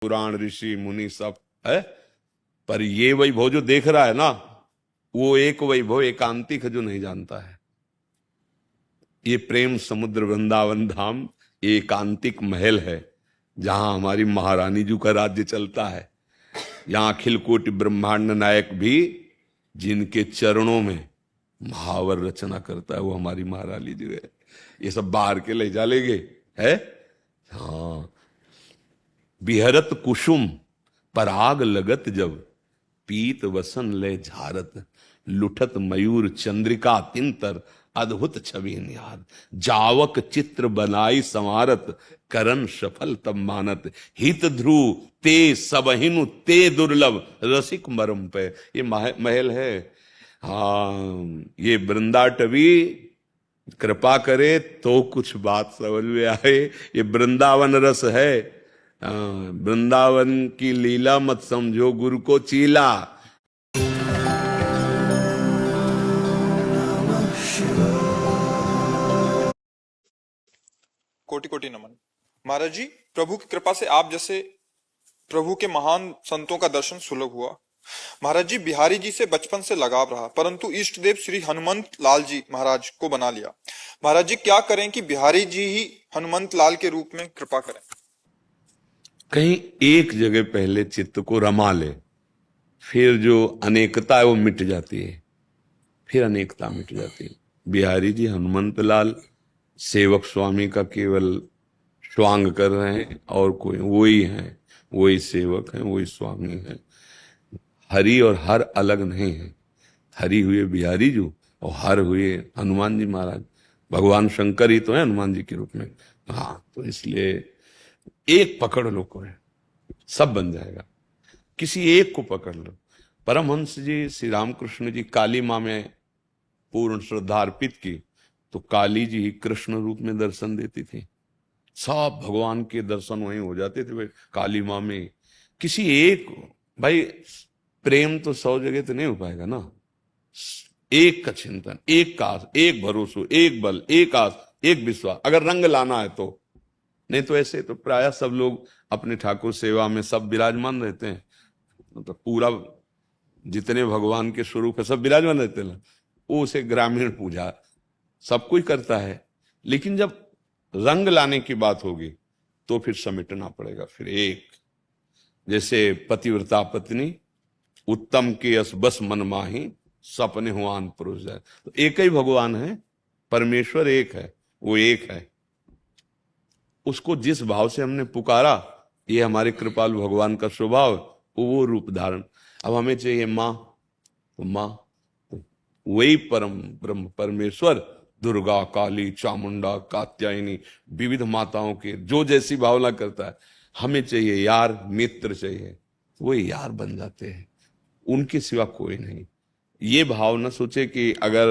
पुराण ऋषि मुनि सब है, पर ये वैभव जो देख रहा है ना, वो एक वैभव एकांतिक है जो नहीं जानता है। ये प्रेम समुद्र वृंदावन धाम एकांतिक महल है जहां हमारी महारानी जी का राज्य चलता है। यहां अखिल कोटि ब्रह्मांड नायक भी जिनके चरणों में महावर रचना करता है वो हमारी महारानी जी है। ये सब बाहर के ले जा लेंगे है। हाँ, बिहरत कुसुम पराग लगत जब, पीत वसन ले झारत, लुठत मयूर चंद्रिका तिंतर, अद्भुत छवि निहार, जावक चित्र बनाई संवारत, करन सफल तब मानत, हित ध्रुव ते सबहिनु ते दुर्लभ, रसिक मरम पे। ये महल है। हाँ, ये वृंदाटवी कृपा करे तो कुछ बात समझ में आए। ये वृंदावन रस है। वृंदावन की लीला मत समझो गुरु को चीला। कोटि कोटि नमन। महाराज जी, प्रभु की कृपा से आप जैसे प्रभु के महान संतों का दर्शन सुलभ हुआ। महाराज जी, बिहारी जी से बचपन से लगाव रहा, परंतु इष्ट देव श्री हनुमंत लाल जी महाराज को बना लिया। महाराज जी, क्या करें कि बिहारी जी ही हनुमंत लाल के रूप में कृपा करें? कहीं एक जगह पहले चित्त को रमा ले, फिर जो अनेकता है वो मिट जाती है, फिर अनेकता मिट जाती है। बिहारी जी हनुमंत लाल सेवक स्वामी का केवल स्वांग कर रहे हैं, और कोई वही है, वही सेवक है, वही स्वामी है। हरि और हर अलग नहीं है। हरि हुए बिहारी जी और हर हुए हनुमान जी महाराज। भगवान शंकर ही तो है हनुमान जी के रूप में। हाँ, तो इसलिए एक पकड़ लो, कोई सब बन जाएगा। किसी एक को पकड़ लो। परमहंस जी श्री रामकृष्ण जी काली माँ में पूर्ण श्रद्धा अर्पित की तो काली जी ही कृष्ण रूप में दर्शन देती थी। सब भगवान के दर्शन वहीं हो जाते थे भाई काली माँ में। किसी एक, भाई प्रेम तो 100 जगह तो नहीं हो पाएगा ना। एक का चिंतन, एक का आस, एक भरोसा, एक बल, एक आस, एक विश्वास, अगर रंग लाना है तो। नहीं तो ऐसे तो प्राय सब लोग अपने ठाकुर सेवा में सब विराजमान रहते हैं, मतलब पूरा जितने भगवान के स्वरूप है सब विराजमान रहते हैं। वो उसे ग्रामीण पूजा सब कोई करता है, लेकिन जब रंग लाने की बात होगी तो फिर समेटना पड़ेगा। फिर एक, जैसे पतिव्रता पत्नी उत्तम के यस बस मन माही, सपने हुआन पुरुष जाए। तो एक ही भगवान है, परमेश्वर एक है, वो एक है। उसको जिस भाव से हमने पुकारा, ये हमारे कृपालु भगवान का स्वभाव, वो रूप धारण। अब हमें चाहिए माँ, तो माँ वही परम ब्रह्म परमेश्वर, दुर्गा, काली, चामुंडा, कात्यायनी, विविध माताओं के जो जैसी भावना करता है। हमें चाहिए यार, मित्र चाहिए, वही यार बन जाते हैं, उनके सिवा कोई नहीं। ये भाव न सोचे कि अगर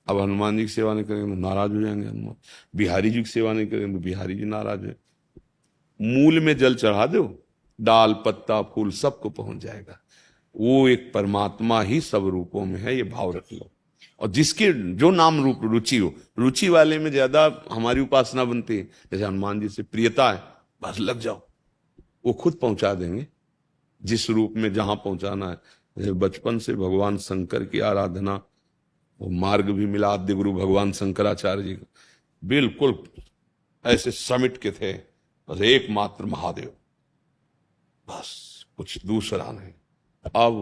अब हनुमान जी की सेवा नहीं करेंगे तो नाराज हो जाएंगे हनुमान, बिहारी जी की सेवा नहीं करेंगे तो बिहारी जी नाराज है। मूल में जल चढ़ा दो, डाल पत्ता फूल सबको पहुंच जाएगा। वो एक परमात्मा ही सब रूपों में है, ये भाव रख लो। और जिसके जो नाम रूप रुचि हो, रुचि वाले में ज्यादा हमारी उपासना बनती है। जैसे हनुमान जी से प्रियता है, बस लग जाओ, वो खुद पहुंचा देंगे जिस रूप में जहां पहुंचाना है। जैसे बचपन से भगवान शंकर की आराधना, वो मार्ग भी मिला आद्य गुरु भगवान शंकराचार्य जी को, बिल्कुल ऐसे समिट के थे, बस एकमात्र महादेव, बस कुछ दूसरा नहीं। अब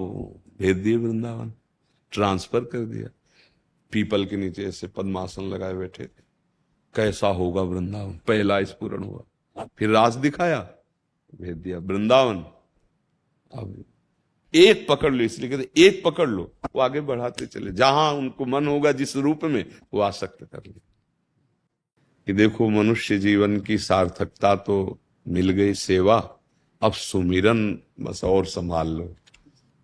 भेज दिए वृंदावन, ट्रांसफर कर दिया। पीपल के नीचे ऐसे पद्मासन लगाए बैठे थे। कैसा होगा वृंदावन, पहला स्फुरण हुआ। फिर रास दिखाया, भेज दिया वृंदावन। अब एक पकड़ लो, इसलिए कहते एक पकड़ लो, वो आगे बढ़ाते चले, जहां उनको मन होगा जिस रूप में वो आसक्त कर ले। कि देखो मनुष्य जीवन की सार्थकता तो मिल गई सेवा, अब सुमिरन बस और संभाल लो।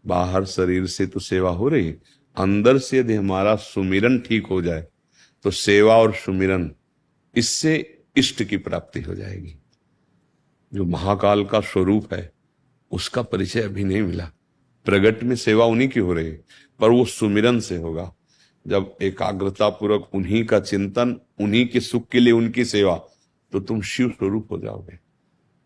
बाहर शरीर से तो सेवा हो रही, अंदर से यदि हमारा सुमिरन ठीक हो जाए तो सेवा और सुमिरन, इससे इष्ट की प्राप्ति हो जाएगी। जो महाकाल का स्वरूप है उसका परिचय अभी नहीं मिला। प्रगट में सेवा उन्हीं की हो रही है, पर वो सुमिरन से होगा। जब एकाग्रता पूर्वक उन्हीं का चिंतन, उन्हीं के सुख के लिए उनकी सेवा, तो तुम शिव स्वरूप हो जाओगे।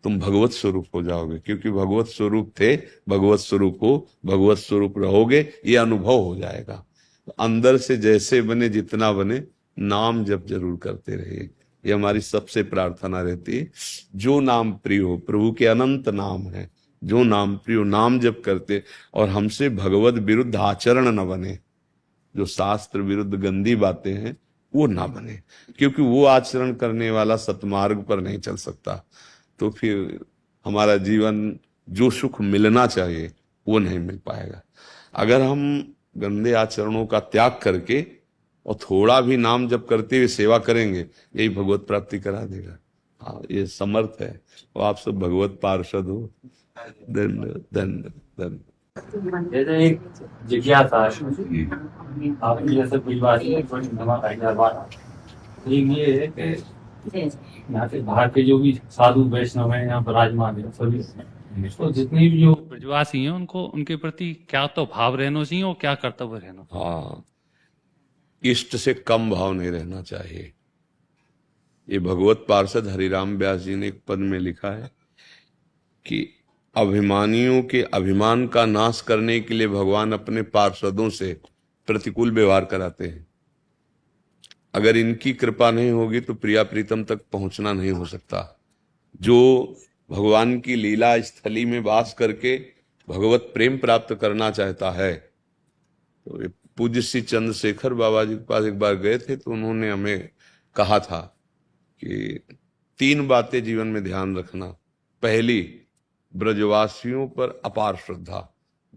तुम भगवत स्वरूप हो जाओगे, क्योंकि भगवत स्वरूप थे, भगवत स्वरूप हो, भगवत स्वरूप रहोगे, ये अनुभव हो जाएगा। तो अंदर से जैसे बने, जितना बने, नाम जप जरूर करते रहिए, ये हमारी सबसे प्रार्थना रहती है। जो नाम प्रिय हो, प्रभु के अनंत नाम है, जो नाम प्रिय हो, नाम जप करते, और हमसे भगवत विरुद्ध आचरण न बने, जो शास्त्र विरुद्ध गंदी बातें हैं वो ना बने, क्योंकि वो आचरण करने वाला सतमार्ग पर नहीं चल सकता। तो फिर हमारा जीवन जो सुख मिलना चाहिए वो नहीं मिल पाएगा। अगर हम गंदे आचरणों का त्याग करके और थोड़ा भी नाम जप करते हुए सेवा करेंगे, यही भगवत प्राप्ति करा देगा। हाँ, ये समर्थ है। और आप सब भगवत पार्षद हो। धन्यवाद, धन्यवाद, धन्यवाद। जैसे एक जिज्ञासा है, आपकी जैसे कोई बात है, थोड़ी एक ये है कि यहाँ के बाहर के जो भी साधु वैष्णव हैं यहाँ विराजमान है सभी, तो जितने भी जो ब्रजवासी हैं उनको उनके प्रति क्या तो भाव रहना चाहिए और क्या कर्तव्य रहना। हाँ, इष्ट से कम भाव नहीं रहना चाहिए। ये भगवत पार्षद हरिराम व्यास जी ने एक पद में लिखा है कि अभिमानियों के अभिमान का नाश करने के लिए भगवान अपने पार्षदों से प्रतिकूल व्यवहार कराते हैं। अगर इनकी कृपा नहीं होगी तो प्रिया प्रीतम तक पहुंचना नहीं हो सकता। जो भगवान की लीला स्थली में वास करके भगवत प्रेम प्राप्त करना चाहता है, तो ये पूज्य श्री चंद्रशेखर बाबा जी के पास एक बार गए थे, तो उन्होंने हमें कहा था कि 3 बातें जीवन में ध्यान रखना। पहली, ब्रजवासियों पर अपार श्रद्धा।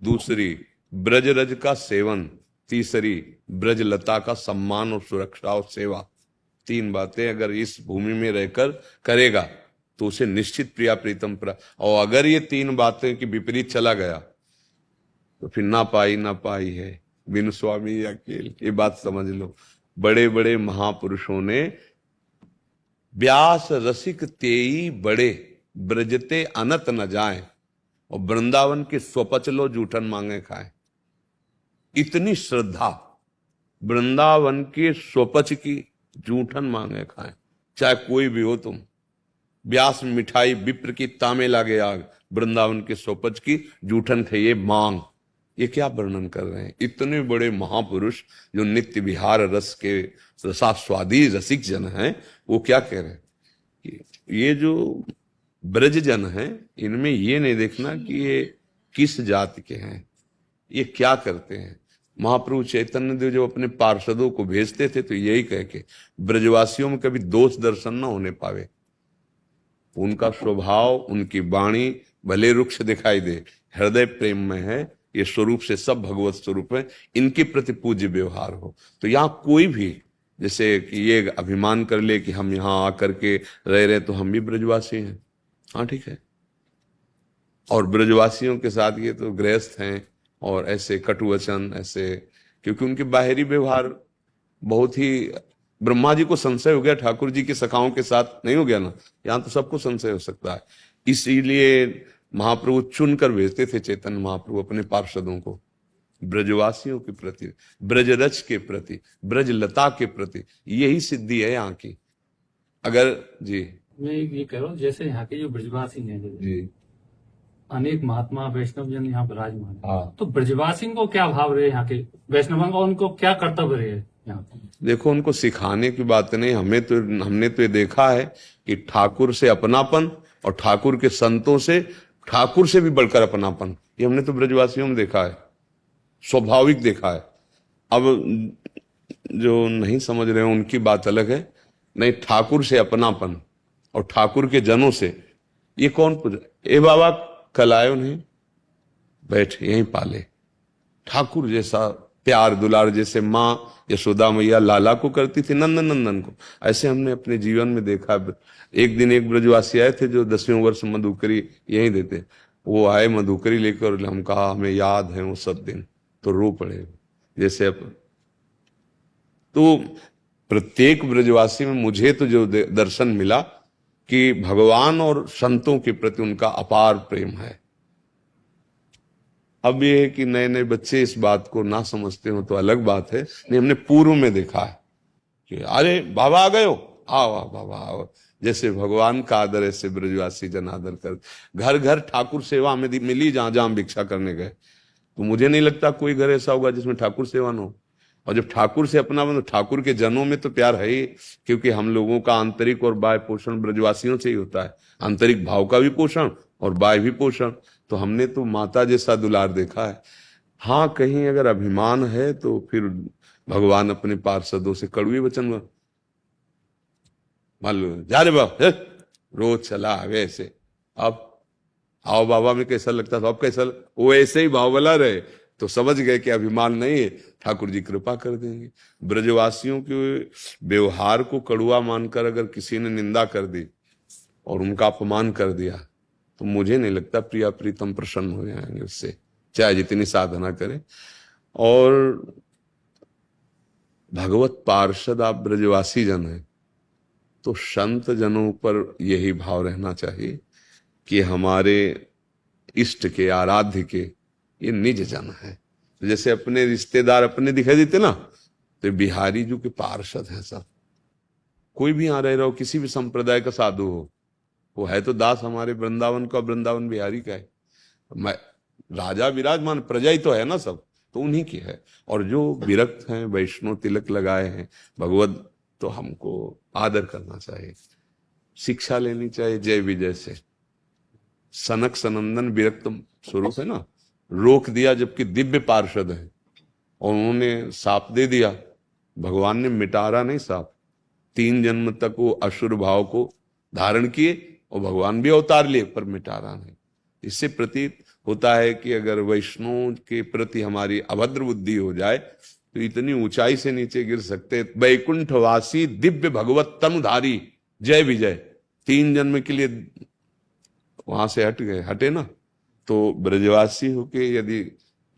दूसरी, ब्रजरज का सेवन। तीसरी, ब्रजलता का सम्मान और सुरक्षा और सेवा। 3 बातें अगर इस भूमि में रहकर करेगा तो उसे निश्चित प्रिया प्रीतम और अगर ये 3 बातें की विपरीत चला गया तो फिर ना पाई है बिनु स्वामी अकेल। ये बात समझ लो। बड़े बड़े महापुरुषों ने व्यास रसिक तेई बड़े, ब्रजते अनत न जाए, और वृंदावन के स्वपचलो जूठन मांगे खाए। इतनी श्रद्धा, वृंदावन के स्वपच की जूठन मांगे खाए, चाहे कोई भी हो तुम। व्यास मिठाई विप्र की तामे लागे आग, वृंदावन के स्वपच की जूठन थे ये मांग। ये क्या वर्णन कर रहे हैं? इतने बड़े महापुरुष जो नित्य विहार रस के रसास्वादी रसिक जन हैं, वो क्या कह रहे हैं कि ये जो ब्रज जन हैं, इनमें ये नहीं देखना कि ये किस जाति के हैं, ये क्या करते हैं। महाप्रभु चैतन्य देव जब अपने पार्षदों को भेजते थे तो यही कह के ब्रजवासियों में कभी दोष दर्शन न होने पावे। उनका स्वभाव, उनकी वाणी भले रुक्ष दिखाई दे, हृदय प्रेम में है, ये स्वरूप से सब भगवत स्वरूप है, इनके प्रति पूज्य व्यवहार हो। तो यहाँ कोई भी जैसे कि ये अभिमान कर ले कि हम यहाँ आकर के रह रहे तो हम भी ब्रजवासी हैं, हाँ ठीक है, और ब्रजवासियों के साथ ये तो गृहस्थ हैं, और ऐसे कटुवचन ऐसे, क्योंकि उनके बाहरी व्यवहार बहुत ही, ब्रह्मा जी को संशय हो गया, ठाकुर जी के सखाओं के साथ नहीं हो गया ना, यहाँ तो सबको संशय हो सकता है। इसीलिए महाप्रभु चुनकर भेजते थे चैतन्य महाप्रभु अपने पार्षदों को ब्रजवासियों के प्रति, ब्रजरच के प्रति, ब्रजलता के प्रति। यही सिद्धि है यहाँ की। अगर जी मैं ये कह रहा हूँ, जैसे यहाँ के जो ब्रजवासी हैं जी अनेक महात्मा वैष्णव जन यहाँ विराजमान है, हाँ, तो ब्रजवासी को क्या भाव रहे यहाँ के वैष्णव का, उनको क्या कर्तव्य रहे यहाँ पे? देखो, उनको सिखाने की बात नहीं, हमने तो ये देखा है कि ठाकुर से अपनापन और ठाकुर के संतों से ठाकुर से भी बढ़कर अपनापन, ये हमने तो ब्रजवासियों में देखा है, स्वाभाविक देखा है। अब जो नहीं समझ रहे हैं उनकी बात अलग है। नहीं, ठाकुर से अपनापन और ठाकुर के जनों से, ये कौन पूछा? ए बाबा कल आयो नहीं, बैठ यहीं पाले। ठाकुर जैसा प्यार दुलार जैसे माँ यशोदा मैया लाला को करती थी, नंदन नंदन को, ऐसे हमने अपने जीवन में देखा। एक दिन एक ब्रजवासी आए थे जो 10वें वर्ष मधुकरी यहीं देते, वो आए मधुकरी लेकर, हम कहा हमें याद है वो सब दिन, तो रो पड़े जैसे। अब तो प्रत्येक ब्रजवासी में मुझे तो जो दर्शन मिला कि भगवान और संतों के प्रति उनका अपार प्रेम है। अब ये है कि नए नए बच्चे इस बात को ना समझते हो तो अलग बात है। नहीं, हमने पूर्व में देखा है कि अरे बाबा आ गए हो, आओ आओ बाबा आओ, जैसे भगवान का आदर ऐसे ब्रजवासी जन आदर कर। घर घर ठाकुर सेवा हमें मिली, जहां जहां भिक्षा करने गए। तो मुझे नहीं लगता कोई घर ऐसा होगा जिसमें ठाकुर सेवा न हो। और जब ठाकुर से अपना तो ठाकुर के जनों में तो प्यार है ही, क्योंकि हम लोगों का आंतरिक और बाह्य पोषण ब्रजवासियों से ही होता है। आंतरिक भाव का भी पोषण और बाह्य भी पोषण। तो हमने तो माता जैसा दुलार देखा है। हाँ, कहीं अगर अभिमान है तो फिर भगवान अपने पार्षदों से कड़वी वचन मान लो, जा रे बाप, रोज चला आगे ऐसे। अब आओ बाबा में कैसा लगता था, अब कैसा वो ऐसे ही भाव वाला रहे तो समझ गए कि अभिमान नहीं है, ठाकुर जी कृपा कर देंगे। ब्रजवासियों के व्यवहार को कड़ुआ मानकर अगर किसी ने निंदा कर दी और उनका अपमान कर दिया तो मुझे नहीं लगता प्रिया प्रीतम प्रसन्न हो जाएंगे उससे, चाहे जितनी साधना करें। और भगवत पार्षद आप ब्रजवासी जन हैं तो संत जनों पर यही भाव रहना चाहिए कि हमारे इष्ट के, आराध्य के ये निज जन है। तो जैसे अपने रिश्तेदार अपने दिखाई देते ना, तो बिहारी जी के पार्षद हैं सब। कोई भी यहाँ रह रहा हो, किसी भी संप्रदाय का साधु हो, वो है तो दास हमारे वृंदावन का, वृंदावन बिहारी का है। मैं राजा विराजमान, प्रजा ही तो है ना सब, तो उन्हीं की है। और जो विरक्त हैं, वैष्णव तिलक लगाए हैं भगवत, तो हमको आदर करना चाहिए, शिक्षा लेनी चाहिए जय विजय से। सनक सनंदन विरक्त स्वरूप है ना, रोक दिया जबकि दिव्य पार्षद है और उन्होंने साप दे दिया। भगवान ने मिटारा नहीं साप, 3 जन्म तक वो असुर भाव को धारण किए और भगवान भी अवतार लिए, पर मिटारा नहीं। इससे प्रतीत होता है कि अगर वैष्णव के प्रति हमारी अभद्र बुद्धि हो जाए तो इतनी ऊंचाई से नीचे गिर सकते। वैकुंठवासी दिव्य भगवत तनुधारी जय विजय, 3 जन्म के लिए वहां से हट गए, हटे ना। तो ब्रजवासी होके यदि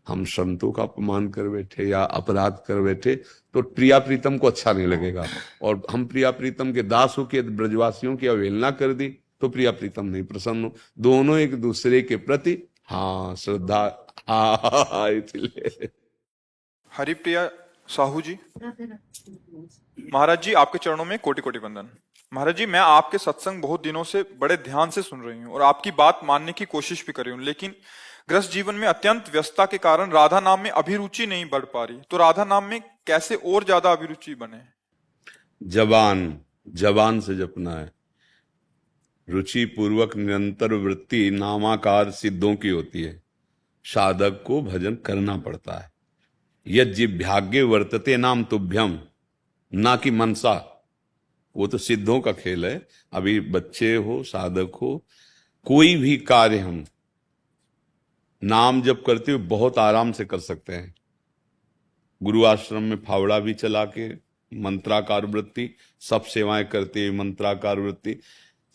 हम संतों का अपमान कर बैठे या अपराध कर बैठे तो प्रिया प्रीतम को अच्छा नहीं लगेगा। और हम प्रिया प्रीतम के दास होके ब्रजवासियों की अवहेलना कर दी तो प्रिया प्रीतम नहीं प्रसन्न हो। दोनों एक दूसरे के प्रति हाँ श्रद्धा इसलिए। हरिप्रिया साहू जी, महाराज जी आपके चरणों में कोटि कोटि वंदन। महाराज जी, मैं आपके सत्संग बहुत दिनों से बड़े ध्यान से सुन रही हूँ और आपकी बात मानने की कोशिश भी कर रही हूँ, लेकिन गृहस्थ जीवन में अत्यंत व्यस्तता के कारण राधा नाम में अभिरुचि नहीं बढ़ पा रही। तो राधा नाम में कैसे और ज्यादा अभिरुचि बने? जबान से जपना है। रुचि पूर्वक निरंतर वृत्ति नामाकार सिद्धों की होती है। साधक को भजन करना पड़ता है। यज्जिभ्याग्ये वर्तते नाम तुभ्यम, ना कि मनसा। वो तो सिद्धों का खेल है। अभी बच्चे हो, साधक हो, कोई भी कार्य हम नाम जप करते हुए बहुत आराम से कर सकते हैं। गुरु आश्रम में फावड़ा भी चला के मंत्राकार वृत्ति, सब सेवाएं करते हुए मंत्राकार वृत्ति।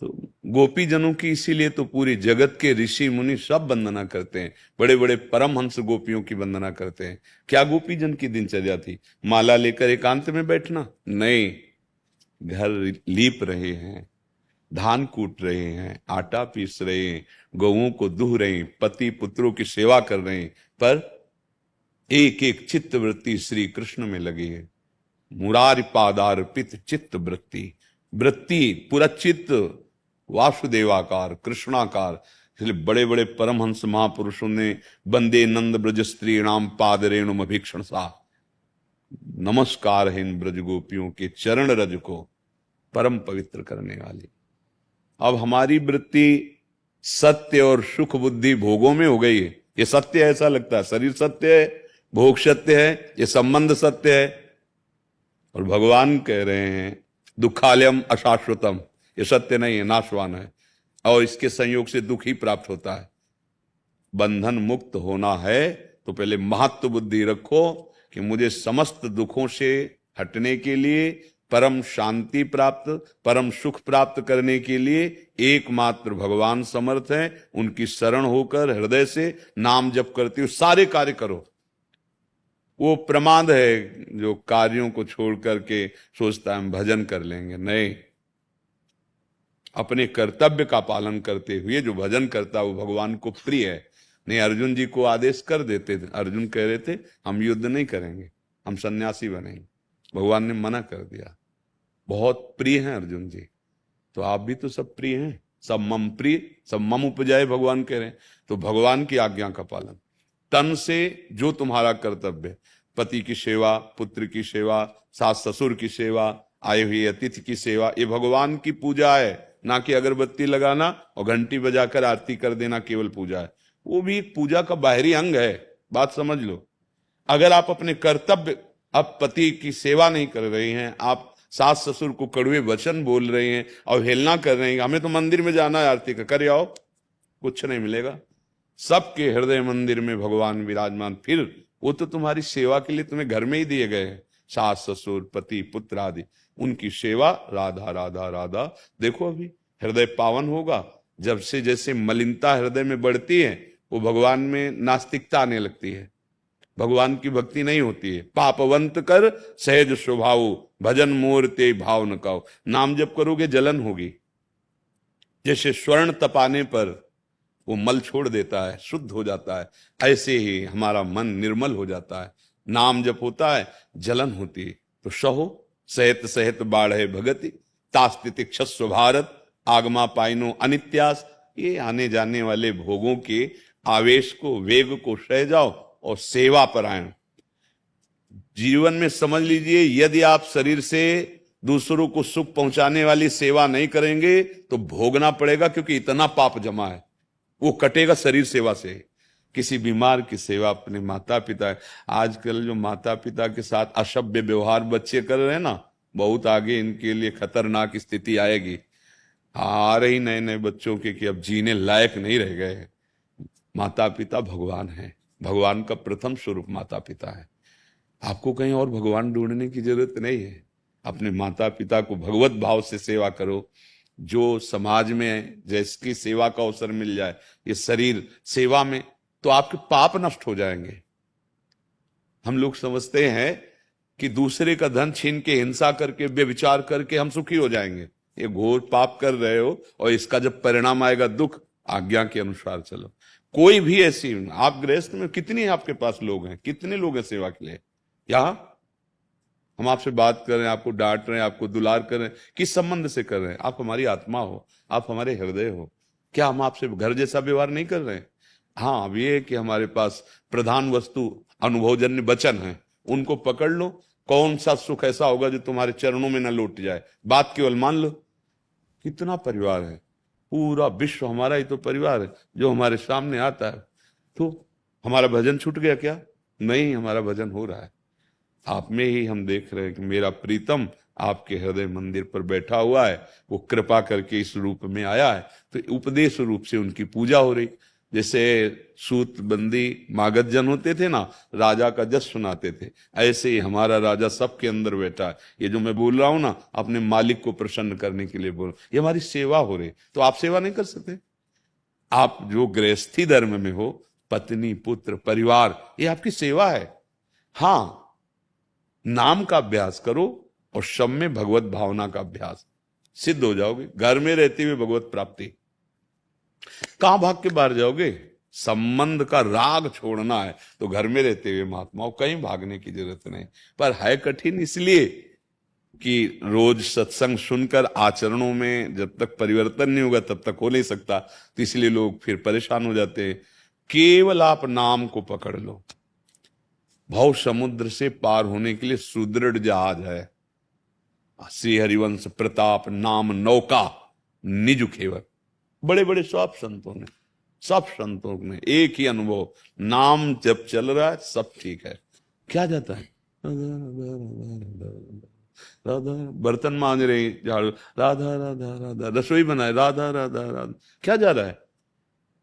तो गोपी जनों की इसीलिए तो पूरी जगत के ऋषि मुनि सब वंदना करते हैं। बड़े बड़े परमहंस गोपियों की वंदना करते हैं। क्या गोपी जन की दिनचर्या थी? माला लेकर एकांत में बैठना नहीं, घर लीप रहे हैं, धान कूट रहे हैं, आटा पीस रहे हैं, गौओं को दूह रहे हैं, पति पुत्रों की सेवा कर रहे हैं, पर एक एक चित्त वृत्ति श्री कृष्ण में लगी है। मुरारी पादार्पित चित्त वृत्ति, वृत्ति पूरा चित्त वासुदेवाकार, कृष्णाकार। इसलिए बड़े बड़े परमहंस महापुरुषों ने वंदे नंद ब्रज स्त्री नाम पाद रेणुम अभीक्षण सा, नमस्कार है इन ब्रज गोपियों के चरण रज को परम पवित्र करने वाली। अब हमारी वृत्ति सत्य और सुख बुद्धि भोगों में हो गई है। ये सत्य है, ऐसा लगता है शरीर सत्य है, भोग सत्य है, ये संबंध सत्य है। और भगवान कह रहे हैं दुखालयम अशाश्वतम, ये सत्य नहीं है, नाशवान है, और इसके संयोग से दुख ही प्राप्त होता है। बंधन मुक्त होना है तो पहले महत्व बुद्धि रखो कि मुझे समस्त दुखों से हटने के लिए, परम शांति प्राप्त, परम सुख प्राप्त करने के लिए एकमात्र भगवान समर्थ हैं। उनकी शरण होकर हृदय से नाम जप करते हुए सारे कार्य करो। वो प्रमाद है जो कार्यों को छोड़ करके सोचता है हम भजन कर लेंगे। नहीं, अपने कर्तव्य का पालन करते हुए जो भजन करता है वो भगवान को प्रिय है। नहीं, अर्जुन जी को आदेश कर देते थे, अर्जुन कह रहे थे हम युद्ध नहीं करेंगे, हम सन्यासी बनेंगे। भगवान ने मना कर दिया। बहुत प्रिय हैं अर्जुन जी, तो आप भी तो सब प्रिय हैं, सब मम प्रिय, सब मम उपजाए भगवान कह रहे हैं। तो भगवान की आज्ञा का पालन, तन से जो तुम्हारा कर्तव्य, पति की सेवा, पुत्र की सेवा, सास ससुर की सेवा, आए हुए अतिथि की सेवा, ये भगवान की पूजा है, ना कि अगरबत्ती लगाना और घंटी बजाकर आरती कर देना केवल पूजा है। वो भी एक पूजा का बाहरी अंग है, बात समझ लो। अगर आप अपने कर्तव्य, आप पति की सेवा नहीं कर रहे हैं, आप सास ससुर को कड़वे वचन बोल रहे हैं, अवहेलना कर रहे हैं, हमें तो मंदिर में जाना है आरती कर आओ, कुछ नहीं मिलेगा। सबके हृदय मंदिर में भगवान विराजमान, फिर वो तो तुम्हारी सेवा के लिए तुम्हें घर में ही दिए गए हैं, सास ससुर पति पुत्र आदि, उनकी सेवा, राधा राधा राधा। देखो अभी हृदय पावन होगा जब से, जैसे मलिनता हृदय में बढ़ती है वो भगवान में नास्तिकता आने लगती है, भगवान की भक्ति नहीं होती है। पापवंत कर सहज स्वभाव, भजन मोर ते भाव न काओ। नाम जप करोगे जलन होगी, जैसे स्वर्ण तपाने पर वो मल छोड़ देता है, शुद्ध हो जाता है, ऐसे ही हमारा मन निर्मल हो जाता है। नाम जप होता है, जलन होती है। तो सहो सहित सहित बाढ़े भगति, तास्तितिक्षस्व भारत, आगमा पाइनो अनित्यास। ये आने जाने वाले भोगों के आवेश को, वेग को सह जाओ और सेवा परायण जीवन में समझ लीजिए। यदि आप शरीर से दूसरों को सुख पहुंचाने वाली सेवा नहीं करेंगे तो भोगना पड़ेगा, क्योंकि इतना पाप जमा है, वो कटेगा शरीर सेवा से। किसी बीमार की सेवा, अपने माता पिता, आजकल जो माता पिता के साथ असभ्य व्यवहार बच्चे कर रहे हैं ना, बहुत आगे इनके लिए खतरनाक स्थिति आएगी। आ रही नए नए बच्चों के कि अब जीने लायक नहीं रह गए। माता पिता भगवान है, भगवान का प्रथम स्वरूप माता पिता है। आपको कहीं और भगवान ढूंढने की जरूरत नहीं है। अपने माता पिता को भगवत भाव से सेवा करो। जो समाज में जिसकी सेवा का अवसर मिल जाए, ये शरीर सेवा में, तो आपके पाप नष्ट हो जाएंगे। हम लोग समझते हैं कि दूसरे का धन छीन के, हिंसा करके, व्यभिचार करके हम सुखी हो जाएंगे। ये घोर पाप कर रहे हो, और इसका जब परिणाम आएगा दुख। आज्ञा के अनुसार चलो। कोई भी ऐसी, आप गृहस्थ में कितने आपके पास लोग हैं, कितने लोग हैं सेवा के लिए? यहां हम आपसे बात कर रहे हैं, आपको डांट रहे हैं, आपको दुलार कर रहे हैं, किस संबंध से कर रहे हैं? आप हमारी आत्मा हो, आप हमारे हृदय हो। क्या हम आपसे घर जैसा व्यवहार नहीं कर रहे हैं? हाँ, अब ये है कि हमारे पास प्रधान वस्तु अनुभवजन्य वचन है, उनको पकड़ लो। कौन सा सुख ऐसा होगा जो तुम्हारे चरणों में न लौट जाए? बात केवल मान लो। कितना परिवार है, पूरा विश्व हमारा ही तो परिवार है जो हमारे सामने आता है। तो हमारा भजन छूट गया क्या? नहीं, हमारा भजन हो रहा है। आप में ही हम देख रहे हैं कि मेरा प्रीतम आपके हृदय मंदिर पर बैठा हुआ है, वो कृपा करके इस रूप में आया है। तो उपदेश रूप से उनकी पूजा हो रही। जैसे सूत बंदी मागध जन होते थे ना, राजा का जस सुनाते थे, ऐसे ही हमारा राजा सबके अंदर बैठा है। ये जो मैं बोल रहा हूं ना, अपने मालिक को प्रसन्न करने के लिए बोल, ये हमारी सेवा हो रही। तो आप सेवा नहीं कर सकते? आप जो गृहस्थी धर्म में हो, पत्नी पुत्र परिवार, ये आपकी सेवा है। हाँ, नाम का अभ्यास करो और सब में भगवत भावना का अभ्यास, सिद्ध हो जाओगे। घर में रहते हुए भगवत प्राप्ति। कहां भाग के बाहर जाओगे? संबंध का राग छोड़ना है तो घर में रहते हुए महात्माओं, कहीं भागने की जरूरत नहीं। पर है कठिन इसलिए कि रोज सत्संग सुनकर आचरणों में जब तक परिवर्तन नहीं होगा तब तक हो नहीं सकता। तो इसलिए लोग फिर परेशान हो जाते हैं। केवल आप नाम को पकड़ लो। भव समुद्र से पार होने के लिए सुदृढ़ जहाज है। श्री हरिवंश प्रताप नाम नौका निज खेवर। बड़े बड़े सब संतों ने एक ही अनुभव, नाम जब चल रहा है सब ठीक है। क्या जाता है? राधा, बर्तन मांज रहे, झाड़ू, राधा राधा राधा, रसोई बनाए, राधा राधा राधा, क्या जा रहा है?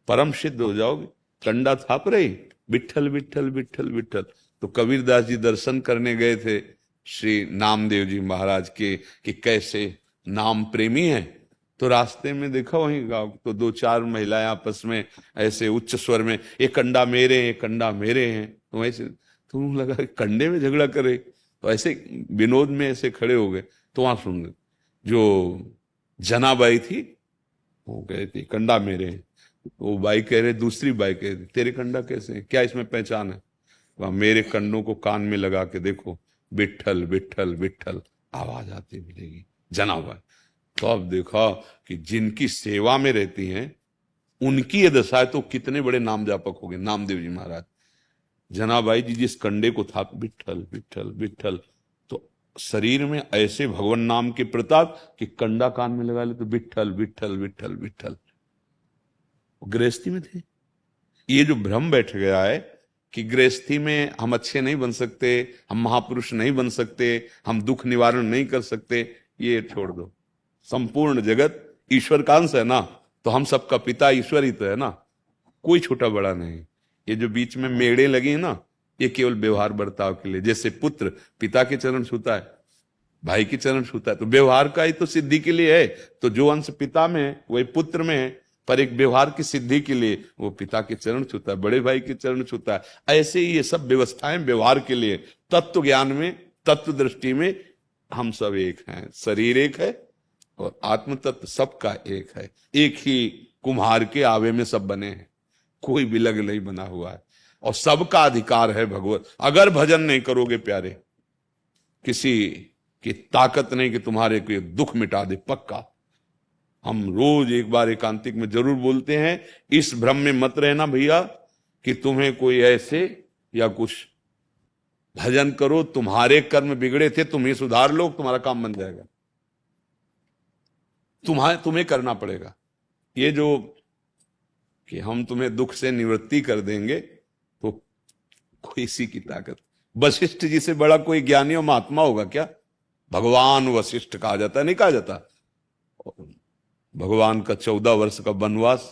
परम सिद्ध हो जाओगे। कंडा थाप रही, विठल विठल विठल विठल। तो कबीरदास जी दर्शन करने गए थे श्री नामदेव जी महाराज के कि कैसे नाम प्रेमी हैं। तो रास्ते में देखा वहीं गाँव तो दो चार महिलाएं आपस में ऐसे उच्च स्वर में, ये कंडा मेरे हैं, कंडा मेरे हैं। तो ऐसे तुम लगा कंडे में झगड़ा करे, तो ऐसे विनोद में ऐसे खड़े हो गए। तो वहां सुन गए, जो जनाबाई थी वो कह थी कंडा मेरे हैं। वो बाई कह रहे, दूसरी बाई कह रही तेरे कंडा कैसे हैं? क्या इसमें पहचान है? वहां मेरे कंडों को कान में लगा के देखो, विठल विठल विठल आवाज आती मिलेगी। जनाबाई तो अब देखा कि जिनकी सेवा में रहती हैं उनकी ये दशा है, तो कितने बड़े नाम जापक हो गए नामदेव जी महाराज। जनाबाई जी जिस कंडे को था विठल विठल विठल, तो शरीर में ऐसे भगवान नाम के प्रताप कि कंडा कान में लगा ले तो विठल विठल विठल विठल। गृहस्थी में थे। ये जो भ्रम बैठ गया है कि गृहस्थी में हम अच्छे नहीं बन सकते, हम महापुरुष नहीं बन सकते, हम दुख निवारण नहीं कर सकते, ये छोड़ दो। संपूर्ण जगत ईश्वर का अंश है ना, तो हम सबका पिता ईश्वर ही तो है ना, कोई छोटा बड़ा नहीं। ये जो बीच में मेड़े लगी है ना, ये केवल व्यवहार बर्ताव के लिए। जैसे पुत्र पिता के चरण छूता है, भाई के चरण छूता है, तो व्यवहार का ही तो सिद्धि के लिए है। तो जो अंश पिता में है वही पुत्र में है, पर एक व्यवहार की सिद्धि के लिए वो पिता के चरण छूता है, बड़े भाई के चरण छूता है। ऐसे ही ये सब व्यवस्थाएं व्यवहार के लिए। तत्व ज्ञान में, तत्व दृष्टि में हम सब एक हैं। शरीर एक है और आत्म तत्व सबका एक है। एक ही कुम्हार के आवे में सब बने हैं, कोई विलग नहीं बना हुआ है, और सबका अधिकार है भगवत। अगर भजन नहीं करोगे प्यारे, किसी की ताकत नहीं कि तुम्हारे कोई दुख मिटा दे, पक्का। हम रोज एक बार एकांतिक में जरूर बोलते हैं, इस भ्रम में मत रहना भैया कि तुम्हें कोई ऐसे या कुछ। भजन करो, तुम्हारे कर्म बिगड़े थे, तुम्हें सुधार लो, तुम्हारा काम बन जाएगा। तुम्हें करना पड़ेगा। ये जो कि हम तुम्हें दुख से निवृत्ति कर देंगे, तो कोई सी की ताकत। वशिष्ठ जी से बड़ा कोई ज्ञानी और महात्मा होगा क्या? भगवान वशिष्ठ कहा जाता है, नहीं कहा जाता? भगवान का 14 वर्ष का वनवास,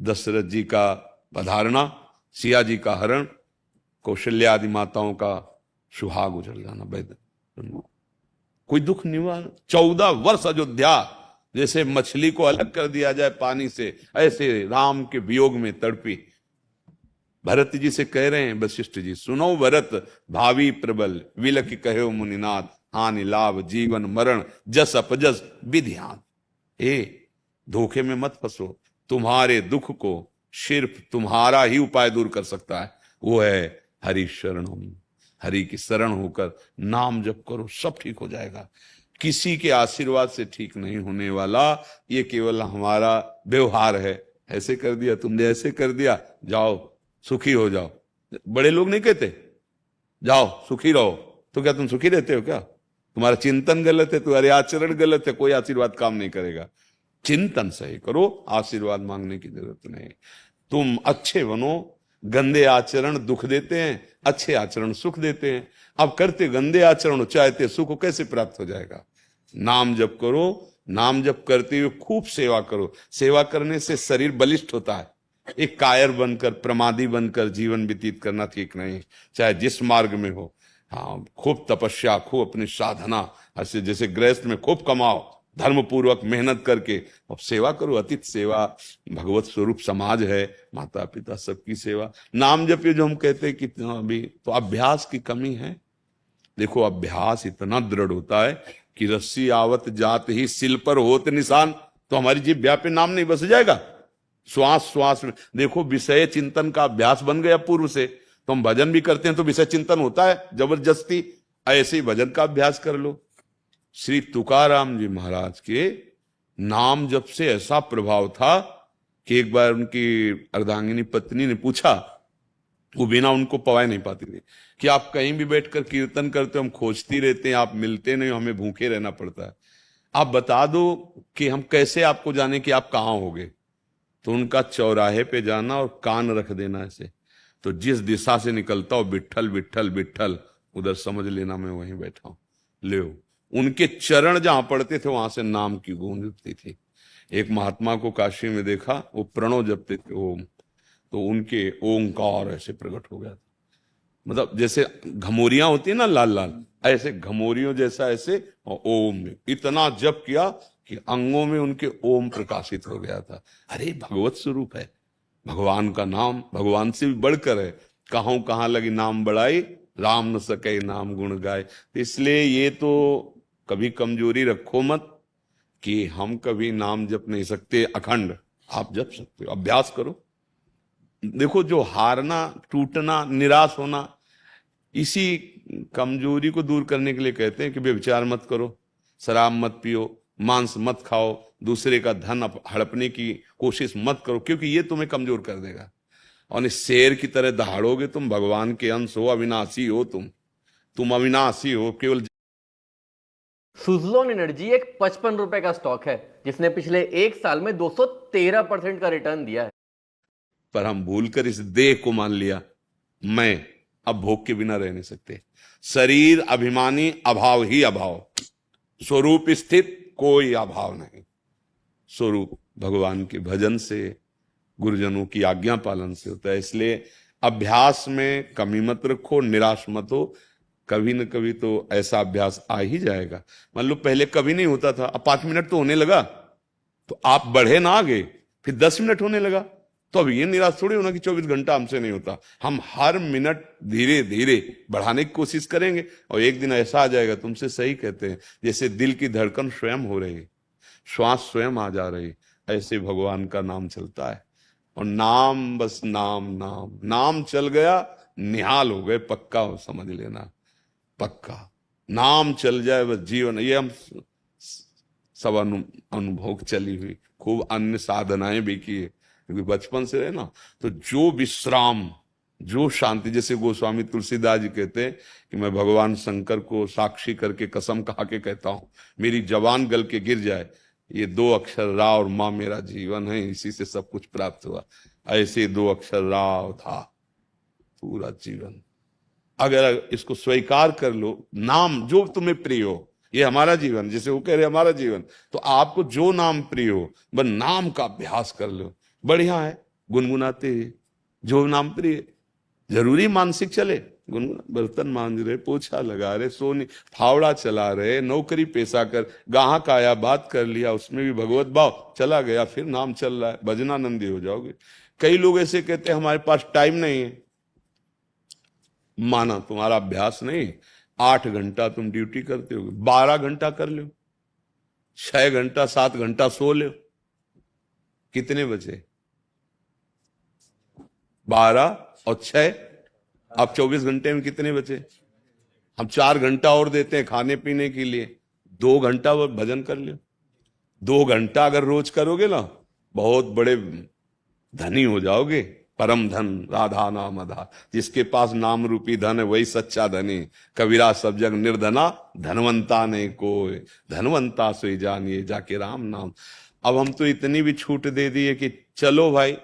दशरथ जी का पधारना, सिया जी का हरण, कौशल्या आदि माताओं का सुहाग उजड़ जाना, वैद कोई दुख निवारण। 14 वर्ष अयोध्या, जैसे मछली को अलग कर दिया जाए पानी से, ऐसे राम के वियोग में तड़पी। भरत जी से कह रहे हैं वशिष्ठ जी, सुनो भरत भावी प्रबल, विलक कहो मुनिनाथ, हानि लाभ जीवन मरण, जस अपजस विधियान। धोखे में मत फंसो। तुम्हारे दुख को सिर्फ तुम्हारा ही उपाय दूर कर सकता है, वो है हरि शरणम। हरि की शरण होकर नाम जप करो, सब ठीक हो जाएगा। किसी के आशीर्वाद से ठीक नहीं होने वाला, ये केवल हमारा व्यवहार है। ऐसे कर दिया तुमने, ऐसे कर दिया, जाओ सुखी हो जाओ। बड़े लोग नहीं कहते जाओ सुखी रहो, तो क्या तुम सुखी रहते हो क्या? तुम्हारा चिंतन गलत है, तुम्हारे आचरण गलत है, कोई आशीर्वाद काम नहीं करेगा। चिंतन सही करो, आशीर्वाद मांगने की जरूरत नहीं। तुम अच्छे बनो, गंदे आचरण दुख देते हैं, अच्छे आचरण सुख देते हैं। अब करते गंदे आचरण, चाहते सुख कैसे प्राप्त हो जाएगा? नाम जप करो, नाम जप करते हुए खूब सेवा करो। सेवा करने से शरीर बलिष्ठ होता है। एक कायर बनकर, प्रमादी बनकर जीवन व्यतीत करना ठीक नहीं, चाहे जिस मार्ग में हो। हाँ, खूब तपस्या, खूब अपनी साधना, ऐसे जैसे गृहस्थ में खूब कमाओ, धर्म पूर्वक मेहनत करके अब सेवा करो। अतिथि सेवा भगवत स्वरूप समाज है, माता पिता सबकी सेवा। नाम जप जो हम कहते हैं कि अभी तो अभ्यास की कमी है। देखो अभ्यास इतना दृढ़ होता है कि रस्सी आवत जात ही सिल पर होत निशान, तो हमारी जिह्वा पे नाम नहीं बस जाएगा। श्वास श्वास में देखो, विषय चिंतन का अभ्यास बन गया पूर्व से, तो हम भजन भी करते हैं तो विषय चिंतन होता है जबरदस्ती। ऐसे ही भजन का अभ्यास कर लो। श्री तुकाराम जी महाराज के नाम जप से ऐसा प्रभाव था कि एक बार उनकी अर्धांगिनी पत्नी ने पूछा, वो बिना उनको पवाए नहीं पाती थी, कि आप कहीं भी बैठकर कीर्तन करते हो, हम खोजती रहते हैं, आप मिलते नहीं, हमें भूखे रहना पड़ता है, आप बता दो कि हम कैसे आपको जाने कि आप कहाँ होगे। तो उनका चौराहे पे जाना और कान रख देना ऐसे, तो जिस दिशा से निकलता हो विट्ठल विट्ठल विट्ठल, उधर समझ लेना मैं वहीं बैठा हूं। ले उनके चरण जहां पड़ते थे वहां से नाम की गूंज उठती थी। एक महात्मा को काशी में देखा, वो प्रणव जपते थे ओम, तो उनके ओंकार ऐसे प्रकट हो गया था। मतलब जैसे घमोरियां होती है ना लाल लाल, ऐसे घमोरियों जैसा ऐसे, और ओम इतना जप किया कि अंगों में उनके ओम प्रकाशित हो गया था। अरे भगवत स्वरूप है, भगवान का नाम भगवान से भी बढ़कर है। कहां लगी नाम बढ़ाई, राम न सके नाम गुण गाए। इसलिए ये तो कभी कमजोरी रखो मत कि हम कभी नाम जप नहीं सकते अखंड। आप जप सकते हो, अभ्यास करो। देखो जो हारना, टूटना, निराश होना, इसी कमजोरी को दूर करने के लिए कहते हैं कि व्यभिचार मत करो, शराब मत पियो, मांस मत खाओ, दूसरे का धन हड़पने की कोशिश मत करो, क्योंकि ये तुम्हें कमजोर कर देगा। और इस शेर की तरह दहाड़ोगे तुम, भगवान के अंश हो, अविनाशी हो तुम अविनाशी हो। केवल सुजलॉन एनर्जी एक 55 रुपए का स्टॉक है जिसने पिछले एक साल में 213% का रिटर्न दिया है। पर हम भूलकर इस देह को मान लिया, मैं अब भोग के बिना रह नहीं सकते। शरीर अभिमानी, अभाव ही अभाव, स्वरूप स्थित कोई अभाव नहीं। स्वरूप भगवान के भजन से, गुरुजनों की आज्ञा पालन से होता है। इसलिए अभ्यास में कमी मत रखो, निराश मत हो। कभी न कभी तो ऐसा अभ्यास आ ही जाएगा। मान लो पहले कभी नहीं होता था, अब 5 मिनट तो होने लगा, तो आप बढ़े ना आगे, फिर 10 मिनट होने लगा, तो अब ये निराश थोड़ी होना कि 24 घंटा हमसे नहीं होता। हम हर मिनट धीरे धीरे बढ़ाने की कोशिश करेंगे, और एक दिन ऐसा आ जाएगा, तुमसे सही कहते हैं, जैसे दिल की धड़कन स्वयं हो रही, श्वास स्वयं आ जा रही, ऐसे भगवान का नाम चलता है। और नाम, बस नाम नाम नाम चल गया, निहाल हो गए, पक्का हो, समझ लेना, पक्का। नाम चल जाए बस जीवन। ये हम सब अनुभव चली हुई, खूब अन्य साधनाएं भी की है, क्योंकि बचपन से रहे ना, तो जो विश्राम, जो शांति, जैसे गोस्वामी तुलसीदास जी कहते हैं कि मैं भगवान शंकर को साक्षी करके कसम खा के कहता हूं, मेरी जवान गल के गिर जाए, ये 2 अक्षर रा और माँ मेरा जीवन है, इसी से सब कुछ प्राप्त हुआ। ऐसे 2 अक्षर रा था पूरा जीवन। अगर इसको स्वीकार कर लो, नाम जो तुम्हें प्रिय हो, ये हमारा जीवन, जैसे वो कह रहे हमारा जीवन, तो आपको जो नाम प्रिय हो, बस नाम का अभ्यास कर लो, बढ़िया है। गुनगुनाते जो नाम प्रिय, जरूरी मानसिक चले, गुनगुना, बर्तन मांज रहे, पोछा लगा रहे, सोनी फावड़ा चला रहे, नौकरी पेशा कर, गाहक आया, बात कर लिया, उसमें भी भगवत भाव चला गया, फिर नाम चल रहा है, भजनानंदी हो जाओगे। कई लोग ऐसे कहते हैं हमारे पास टाइम नहीं है। माना तुम्हारा अभ्यास नहीं, 8 घंटा तुम ड्यूटी करते हो, 12 घंटा कर लो, 6 घंटा 7 घंटा सो लो, कितने बचे? 12 और 6, अब 24 घंटे में कितने बचे? हम 4 घंटा और देते हैं खाने पीने के लिए, 2 घंटा वो भजन कर लो। 2 घंटा अगर रोज करोगे ना, बहुत बड़े धनी हो जाओगे। परम धन राधा नाम आधार, जिसके पास नाम रूपी धन है वही सच्चा धनी। कबीरा सब जग निर्धना, धनवंता नहीं कोई, धनवंता सोई जानिए जाके राम नाम। अब हम तो इतनी भी छूट दे दी है कि चलो भाई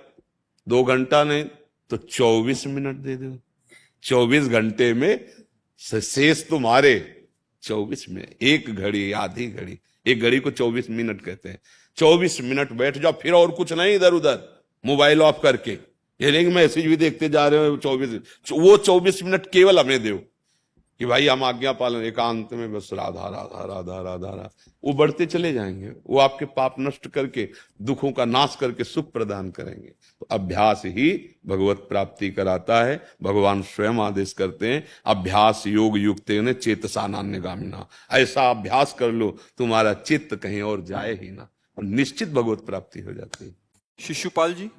2 घंटा नहीं तो 24 मिनट दे दो। 24 घंटे में शेष तुम्हारे 24 में, 1 घड़ी आधी घड़ी, 1 घड़ी को 24 मिनट कहते हैं। 24 मिनट बैठ जाओ, फिर और कुछ नहीं, इधर उधर मोबाइल ऑफ करके, ये नहीं कि मैसेज भी देखते जा रहे हो 24 मिनट केवल हमें दो कि भाई हम आज्ञा पालन, एकांत में बस राधा राधा राधा राधा राधा। वो बढ़ते चले जाएंगे, वो आपके पाप नष्ट करके, दुखों का नाश करके सुख प्रदान करेंगे। तो अभ्यास ही भगवत प्राप्ति कराता है। भगवान स्वयं आदेश करते हैं, अभ्यास योग युक्तेन चेतसा नान्यगामिना। ऐसा अभ्यास कर लो तुम्हारा चित्त कहीं और जाए ही ना, और निश्चित भगवत प्राप्ति हो जाती है। शिशुपाल जी।